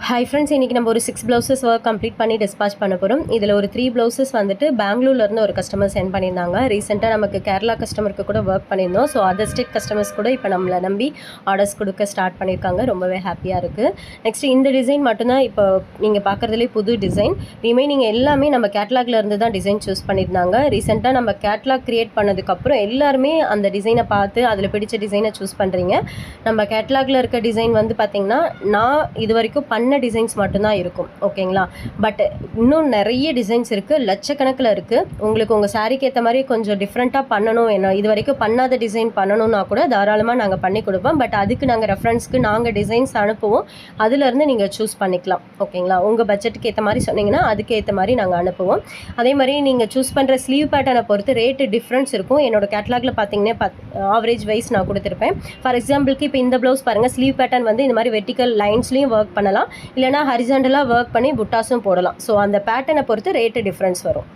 Hi friends, இன்றைக்கி நம்ம ஒரு 6 ப்ளவுசஸ் ஒர்க் கம்ப்ளீட் பண்ணி டிஸ்பாச் பண்ண போகிறோம். இதில் ஒரு 3 ப்ளவுசஸ் வந்துட்டு பெங்களூர்லேருந்து ஒரு கஸ்டமர் சென்ட் பண்ணியிருந்தாங்க. ரீசெண்டாக நமக்கு கேரளா கஸ்டமருக்கு கூட ஒர்க் பண்ணியிருந்தோம். ஸோ அதர் ஸ்டேட் கஸ்டமர்ஸ் கூட இப்போ நம்மளை நம்பி ஆர்டர்ஸ் கொடுக்க ஸ்டார்ட் பண்ணியிருக்காங்க. ரொம்பவே ஹாப்பியாக இருக்குது. நெக்ஸ்ட்டு இந்த டிசைன் மட்டும்தான் இப்போ நீங்கள் பார்க்குறதுலேயே புது டிசைன். நீங்கள் எல்லாமே நம்ம கேட்லாகில் இருந்து தான் டிசைன் சூஸ் பண்ணியிருந்தாங்க. ரீசெண்டாக நம்ம கேட்லாக் க்ரியேட் பண்ணதுக்கப்புறம் எல்லாருமே அந்த டிசைனை பார்த்து அதில் பிடிச்ச டிசைனை சூஸ் பண்ணுறீங்க. நம்ம கேட்லாகில் இருக்க டிசைன் வந்து பார்த்திங்கன்னா நான் இது வரைக்கும் பண்ண டிசைன்ஸ் மட்டும்தான் இருக்கும். ஓகேங்களா? பட் இன்னும் நிறைய டிசைன்ஸ் இருக்குது, லட்சக்கணக்கில் இருக்குது. உங்களுக்கு உங்கள் சாரீக்கு ஏற்ற மாதிரி கொஞ்சம் டிஃப்ரெண்ட்டாக பண்ணணும், என்ன இது வரைக்கும் பண்ணாத டிசைன் பண்ணணும்னா கூட தாராளமாக நாங்கள் பண்ணி கொடுப்போம். பட் அதுக்கு நாங்கள் ரெஃபரன்ஸ்க்கு நாங்கள் டிசைன்ஸ் அனுப்புவோம். அதுலேருந்து நீங்கள் சூஸ் பண்ணிக்கலாம். ஓகேங்களா? உங்கள் பட்ஜெட்டுக்கு ஏற்ற மாதிரி சொன்னீங்கன்னா அதுக்கு ஏற்ற மாதிரி நாங்கள் அனுப்புவோம். அதே மாதிரி நீங்கள் சூஸ் பண்ணுற ஸ்லீவ் பேட்டர்னை பொறுத்து ரேட்டு டிஃப்ரென்ஸ் இருக்கும். என்னோடய கேட்லாகில் பார்த்தீங்கன்னா ஆவரேஜ் வைஸ் நான் கொடுத்துருப்பேன். ஃபார் எக்ஸாம்பிளுக்கு இப்போ இந்த ப்ளவுஸ் பாருங்கள், ஸ்லீவ் பேட்டர்ன் வந்து இந்த மாதிரி வெர்டிக்கல் லைன்ஸ்லையும் ஒர்க் பண்ணலாம், இல்லைனா ஹரிசாண்டலாக ஒர்க் பண்ணி புட்டாஸும் போடலாம். ஸோ அந்த பேட்டர்னை பொறுத்து ரேட்டு டிஃப்ரென்ஸ் வரும்.